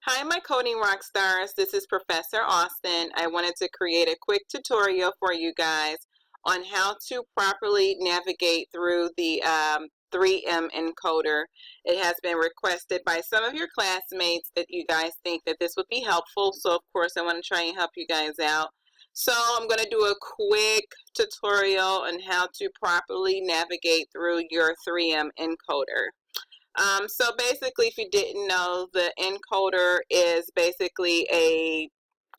Hi, my coding rock stars. This is Professor Austin. I wanted to create a quick tutorial for you guys on how to properly navigate through the 3M encoder. It has been requested by some of your classmates that you guys think that this would be helpful. So, of course, I want to try and help you guys out. So, I'm going to do a quick tutorial on how to properly navigate through your 3M encoder. So basically, if you didn't know, the encoder is basically a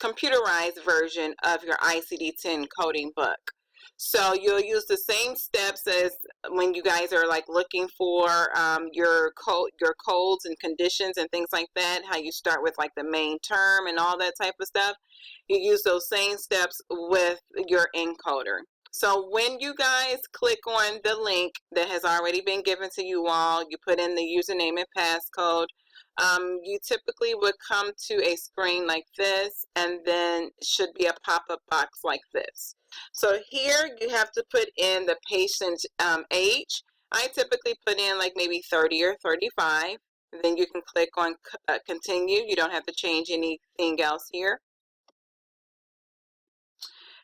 computerized version of your ICD-10 coding book. So you'll use the same steps as when you guys are like looking for your codes and conditions and things like that. How you start with like the main term and all that type of stuff. You use those same steps with your encoder. So when you guys click on the link that has already been given to you all, you put in the username and passcode, you typically would come to a screen like this, and then should be a pop-up box like this. So here you have to put in the patient's age. I typically put in like maybe 30 or 35. Then you can click on continue. You don't have to change anything else here.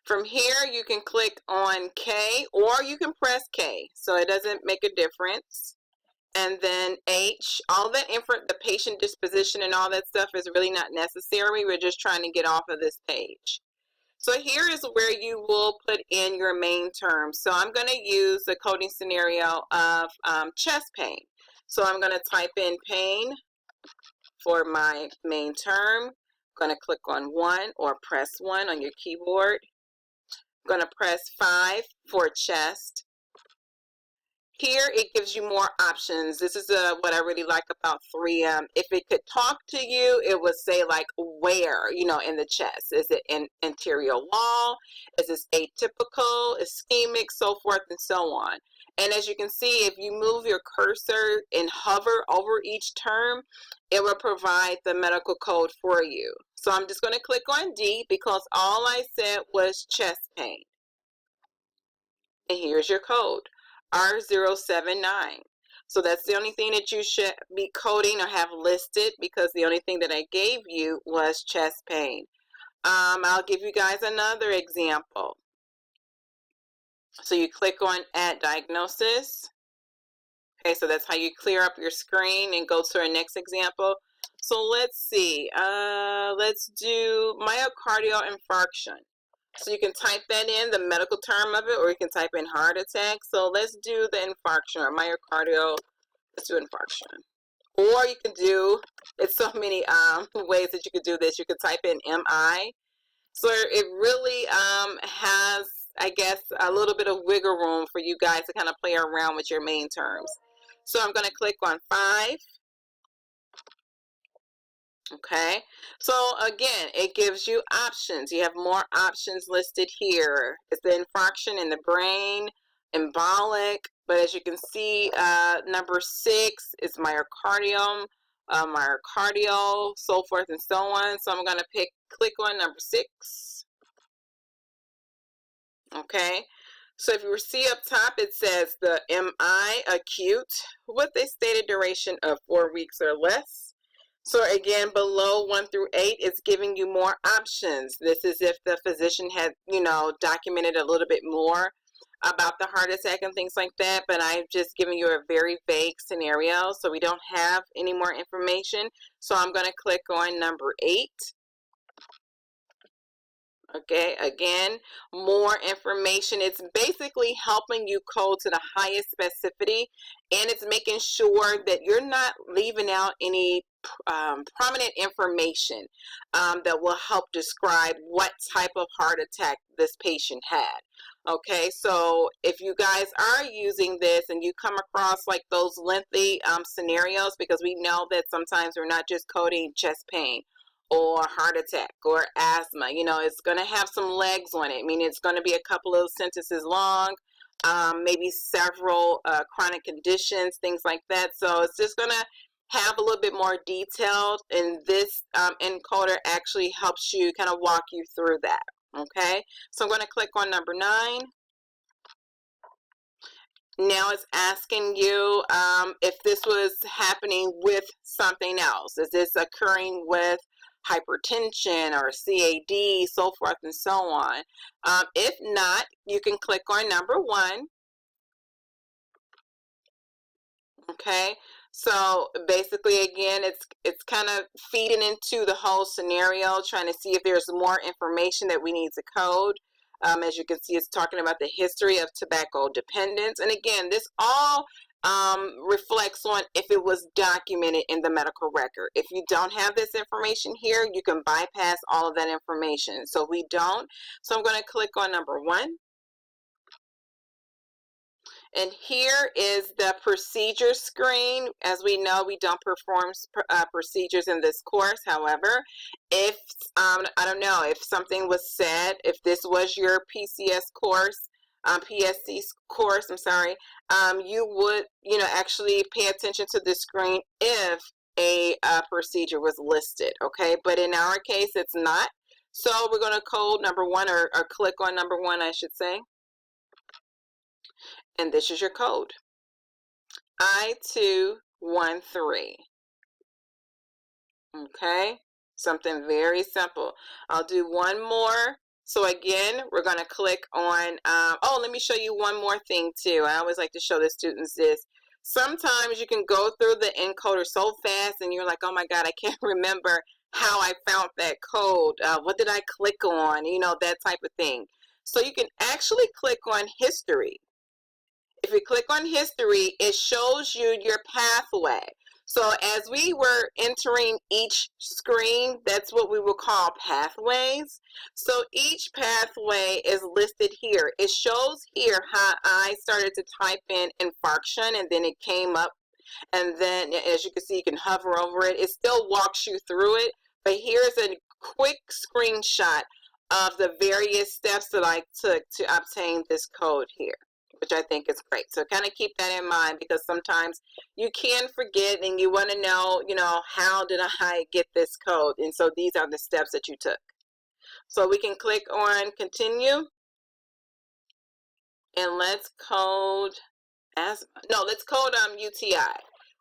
From here, you can click on K, or you can press K, so it doesn't make a difference. And then H, all that the patient disposition and all that stuff is really not necessary. We're just trying to get off of this page. So here is where you will put in your main term. So I'm going to use the coding scenario of chest pain. So I'm going to type in pain for my main term. I'm going to click on 1 or press 1 on your keyboard. I'm going to press 5 for chest. Here it gives you more options. This is what I really like about 3M. If it could talk to you, it would say like where, in the chest. Is it in anterior wall? Is this atypical, ischemic, so forth and so on. And as you can see, if you move your cursor and hover over each term, it will provide the medical code for you. So I'm just going to click on D because all I said was chest pain. And here's your code, R079. So that's the only thing that you should be coding or have listed, because the only thing that I gave you was chest pain. I'll give you guys another example. So you click on Add Diagnosis. Okay, so that's how you clear up your screen and go to our next example. So let's see. Let's do myocardial infarction. So you can type that in, the medical term of it, or you can type in heart attack. So let's do the infarction or myocardial. Let's do infarction. Or you can do, it's so many ways that you could do this. You could type in MI. So it really has, I guess, a little bit of wiggle room for you guys to kind of play around with your main terms. So I'm going to click on 5. Okay, so again, it gives you options. You have more options listed here. It's the infarction in the brain, embolic, but as you can see, number 6 is myocardium, myocardial, so forth and so on. So I'm going to click on number 6. Okay, so if you see up top, it says the MI acute with a stated duration of 4 weeks or less. So again, below 1 through 8 is giving you more options. This is if the physician had, documented a little bit more about the heart attack and things like that, but I've just given you a very vague scenario, so we don't have any more information. So I'm going to click on number 8. Okay, again, more information. It's basically helping you code to the highest specificity, and it's making sure that you're not leaving out any prominent information that will help describe what type of heart attack this patient had. Okay, so if you guys are using this and you come across like those lengthy scenarios, because we know that sometimes we're not just coding chest pain or heart attack or asthma, it's going to have some legs on it. I mean, it's going to be a couple of sentences long, maybe several chronic conditions, things like that. So it's just going to have a little bit more detailed, and this encoder actually helps you kind of walk you through that. Okay, so I'm going to click on number 9. Now it's asking you if this was happening with something else. Is this occurring with hypertension or CAD, so forth and so on? If not, you can click on number 1. Okay, so basically, again, it's kind of feeding into the whole scenario, trying to see if there's more information that we need to code. As you can see, it's talking about the history of tobacco dependence, and again, this all reflects on if it was documented in the medical record. If you don't have this information here, you can bypass all of that information. So we don't. So I'm going to click on number 1. And here is the procedure screen. As we know, we don't perform procedures in this course. However, if, I don't know, if something was said, if this was your PCS course, PSC course, I'm sorry, you would, actually pay attention to the screen if a procedure was listed, okay? But in our case, it's not. So we're going to code number 1 or click on number 1, I should say. And this is your code, I213. Okay, something very simple. I'll do one more. So again, we're going to click on, oh, let me show you one more thing too. I always like to show the students this. Sometimes you can go through the encoder so fast and you're like, oh my God, I can't remember how I found that code. What did I click on? That type of thing. So you can actually click on history. If you click on history, it shows you your pathway. So as we were entering each screen, that's what we will call pathways. So each pathway is listed here. It shows here how I started to type in infarction and then it came up. And then as you can see, you can hover over it. It still walks you through it. But here's a quick screenshot of the various steps that I took to obtain this code here, which I think is great. So kind of keep that in mind because sometimes you can forget and you want to know, how did I get this code? And so these are the steps that you took. So we can click on continue and let's code let's code UTI.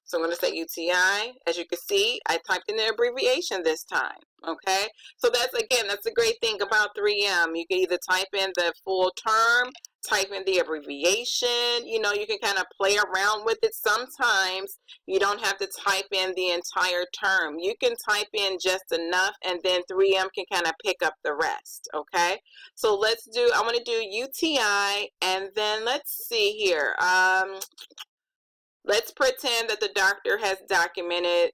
So I'm going to say UTI. As you can see, I typed in the abbreviation this time. Okay, so that's a great thing about 3M. You can either type in the full term, type in the abbreviation. You can kind of play around with it. Sometimes you don't have to type in the entire term. You can type in just enough and then 3M can kind of pick up the rest. Okay, so I want to do UTI and then let's see here. Let's pretend that the doctor has documented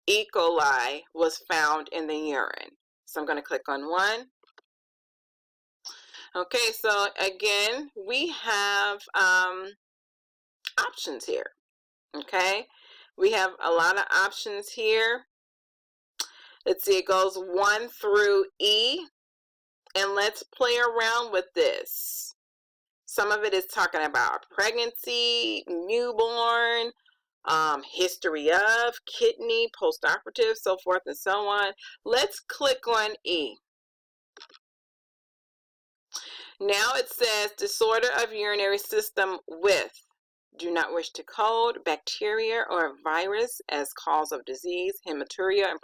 E. coli was found in the urine. So I'm going to click on 1. Okay, so again, we have options here. Okay, we have a lot of options here. Let's see, it goes 1 through E, and let's play around with this. Some of it is talking about pregnancy, newborn, history of, kidney, postoperative, so forth and so on. Let's click on E. Now it says disorder of urinary system with, do not wish to code, bacteria or virus as cause of disease, hematuria, and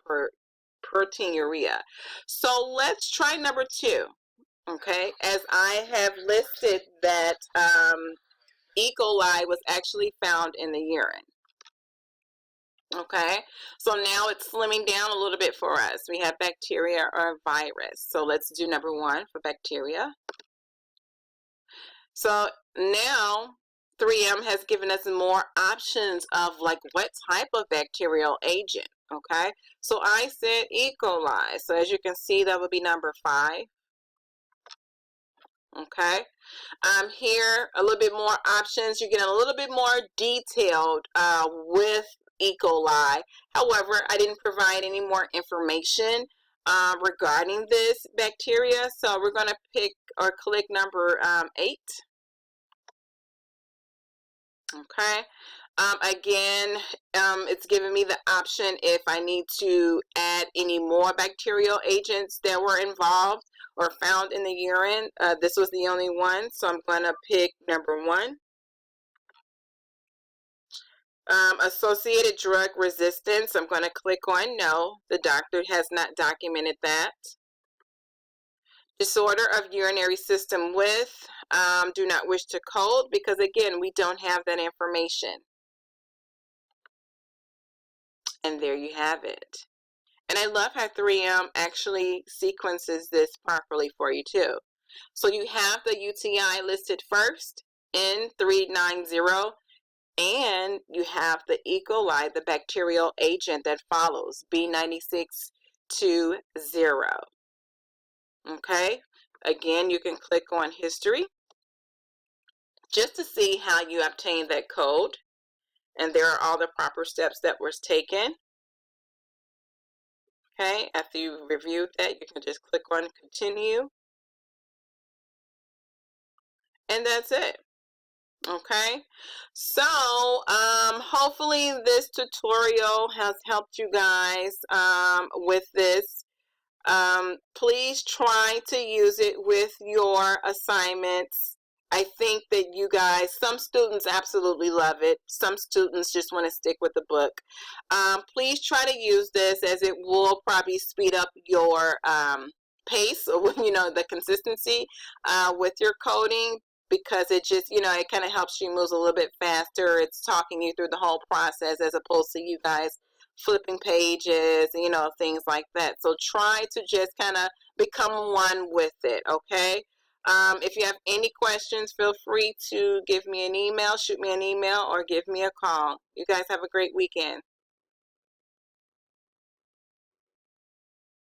proteinuria. So let's try number 2. Okay, as I have listed that E. coli was actually found in the urine. Okay, so now it's slimming down a little bit for us. We have bacteria or virus. So let's do number 1 for bacteria. So now 3M has given us more options of like what type of bacterial agent. Okay, so I said E. coli. So as you can see, that would be number 5. Okay, here a little bit more options. You're getting a little bit more detailed with E. coli. However, I didn't provide any more information regarding this bacteria. So we're going to pick or click number 8. Okay. Again, it's giving me the option if I need to add any more bacterial agents that were involved or found in the urine. This was the only one, so I'm going to pick number 1. Associated drug resistance, I'm going to click on no. The doctor has not documented that. Disorder of urinary system width, do not wish to code because, again, we don't have that information. And there you have it. And I love how 3M actually sequences this properly for you too. So you have the UTI listed first, N390, and you have the E. coli, the bacterial agent that follows, B9620. Okay, again, you can click on history just to see how you obtain that code. And there are all the proper steps that were taken. Okay, after you've reviewed that, you can just click on continue. And that's it. Okay, so hopefully this tutorial has helped you guys with this. Please try to use it with your assignments. I think that you guys, some students absolutely love it. Some students just want to stick with the book. Please try to use this, as it will probably speed up your pace, or the consistency with your coding, because it just, it kind of helps you move a little bit faster. It's talking you through the whole process as opposed to you guys flipping pages, things like that. So try to just kind of become one with it, okay? If you have any questions, feel free to give me an email, shoot me an email, or give me a call. You guys have a great weekend.